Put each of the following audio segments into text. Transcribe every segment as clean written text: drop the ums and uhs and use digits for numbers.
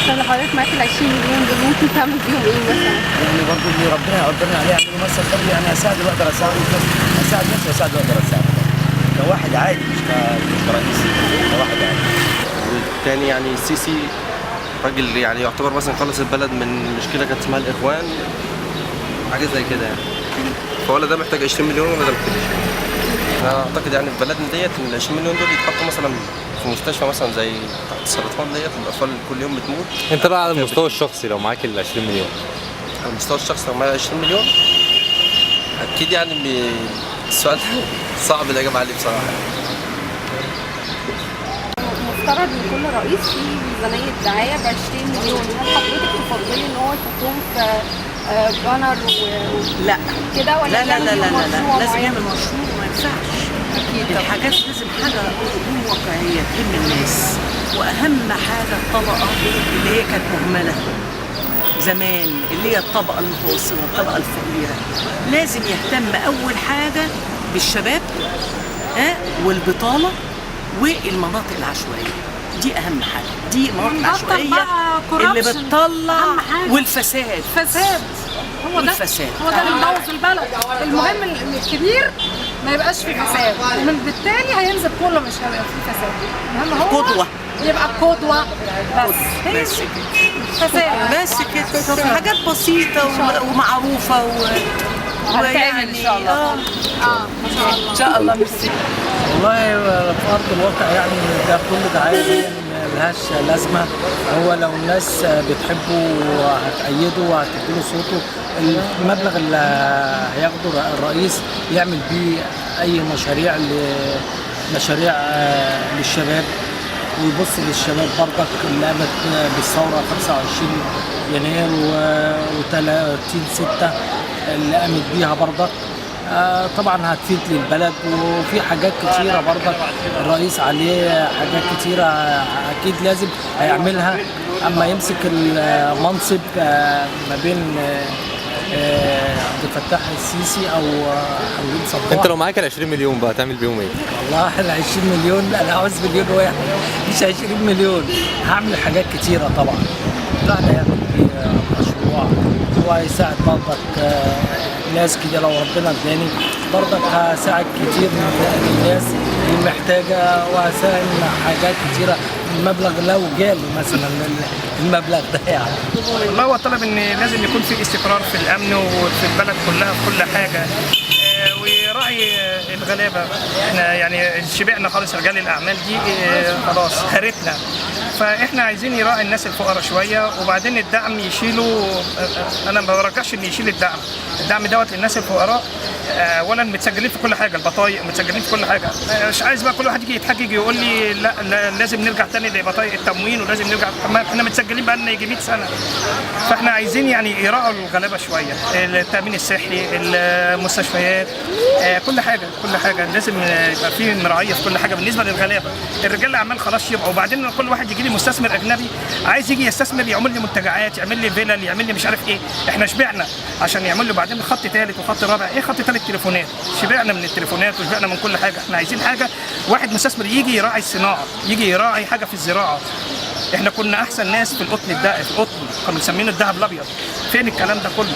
طب لو حضرتك معاك ال 20 مليون دول ممكن تعمل بيهم ايه مثلا؟ يعني برضه اللي ربنا يقدرني عليه اعمله مثلا برضه، يعني اساعد اللي اقدر اساعده، اساعد نفسي واساعد اللي اقدر اساعده كواحد عادي، مش كرئيس، كواحد عادي. والتاني يعني السيسي راجل يعني يعتبر مثلا خلص البلد من مشكله كانت اسمها الاخوان، حاجه زي كده يعني. فولا ده محتاج 20 مليون ولا ده محتاج 20 مليون. انا اعتقد يعني في بلدنا ديت ان ال 20 مليون دول يتحطوا مثلا في مستشفى مثلا زي بتاعت السرطان ديت، الاطفال كل يوم بتموت. انت بقى على المستوى الشخصي لو معاك ال 20 مليون؟ على المستوى الشخصي لو معايا 20 مليون اكيد يعني السؤال صعب الاجابه عليه بصراحه. مفترض ان كل رئيس فيه ميزانيه دعايه ب 20 مليون، هل حضرتك تفضلي ان هو تكون في بانر لا كده ولا لا لا لا لا, لا, لا. لازم معين؟ يعمل مشروع، ما ينفعش. اكيد الحاجات لازم حاجه تكون واقعيه تهم الناس، واهم حاجه الطبقه اللي هي كانت مهمله زمان، اللي هي الطبقه المتوسطه، الطبقه الفقيره. لازم يهتم اول حاجه بالشباب والبطاله والمناطق العشوائيه، دي اهم حاجه. دي المناطق العشوائيه اللي بتطلع، والفساد. هو ده اللي مبوظ البلد. المهم ان الكبير ما يبقاش فيه فساد، ومن بالتالي هينزل كله مش هيبقى فيه فساد. المهم هو قدوه، يبقى قدوه بس كده. بس كده، حاجات بسيطه ومعروفه ويعني ان شاء الله. ما شاء الله ان شاء الله. ميرسي. والله في ارض الواقع يعني ده كل دعايه دي ملهاش لازمه. هو لو الناس بتحبه وهتأيده وهتديله صوته، المبلغ اللي هياخده الرئيس يعمل بيه اي مشاريع للشباب، ويبص للشباب برضك اللي قامت بالثوره 25 يناير و30/6 اللي قامت بيها برضك. طبعا هتفيد للبلد، وفي حاجات كتيره برضك الرئيس عليه حاجات كتيره اكيد لازم هيعملها اما يمسك المنصب ما بين عبد الفتاح السيسي او حمدين صباح. انت لو معاك ال 20 مليون بقى تعمل بيهم ايه؟ والله ال 20 مليون انا عاوز مليون واحد، مش 20 مليون. هعمل حاجات كتيره طبعا. لا هيعمل مشروع وهيساعد برضك ناس كده. لو ربنا اداني برضك هساعد كتير من الناس المحتاجه، وهساعد حاجات كتيره. المبلغ لو جالي مثلا المبلغ ده يعني. والله هو طلب ان لازم يكون في استقرار في الامن وفي البلد كلها في كل حاجه، ويراعي الغلابه. احنا يعني شبعنا خالص رجال الاعمال دي، خلاص هرتنا. فاحنا عايزين يراعي الناس الفقراء شويه، وبعدين الدعم يشيله. انا ما برجحش ان يشيل الدعم دوت للناس الفقراء. اولا متسجلين في كل حاجه، البطايق متسجلين في كل حاجه. مش عايز بقى كل واحد يجي يتحجج يقول لي لا لازم نرجع تاني لبطايق التموين، ولازم نرجع. احنا متسجلين بقى لنا يجي 100 سنه. فاحنا عايزين يعني يراعوا الغلابه شويه، التامين الصحي، المستشفيات، كل حاجه لازم يبقى في مراعيه في كل حاجه بالنسبه للغلابه. الرجال الاعمال خلاص يبقوا، وبعدين كل واحد يجي لي مستثمر اجنبي عايز يجي يستثمر، يعمل لي منتجعات، يعمل لي فيلل، يعمل لي مش عارف ايه. احنا شبعنا عشان يعمل له بعدين خط ثالث وخط رابع. ايه خط ثالث؟ تليفونات. شبعنا من التليفونات وشبعنا من كل حاجه. احنا عايزين حاجه، واحد مستثمر يجي يراعي الصناعه، يجي يراعي حاجه في الزراعه. احنا كنا احسن ناس في القطن، في القطن كانوا مسمينه الذهب الابيض. فين الكلام ده كله؟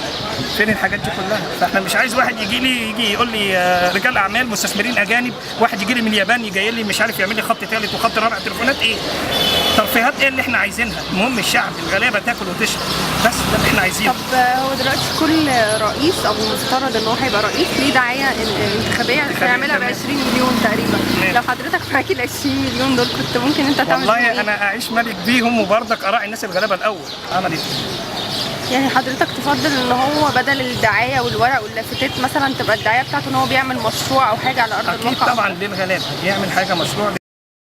فين الحاجات دي كلها؟ فاحنا مش عايز واحد يجي يقول لي رجال اعمال مستثمرين اجانب، واحد يجي لي من اليابان يجي لي مش عارف يعمل لي خط ثالث وخط رابع. تليفونات ايه؟ ترفيهات ايه اللي احنا عايزينها؟ المهم الشعب الغلابه تاكل وتشرب، بس ده اللي احنا عايزينه. طب هو دلوقتي كل رئيس او مفترض ان هو هيبقى رئيس ليه دعايه انتخابيه هيعملها ب 20 مليون تقريبا. لو حضرتك معاكي ال 20 مليون دول كنت ممكن انت تعمل والله إيه؟ انا اعيش ملك بيهم، وبرضك اراعي الناس الغلابه الاول. اعمل ايه؟ يعني حضرتك تفضل ان هو بدل الدعايه والورق واللافتات مثلا تبقى الدعايه بتاعته ان هو بيعمل مشروع او حاجه على ارض الواقع؟ اكيد طبعا للغلابه، يعمل حاجه مشروع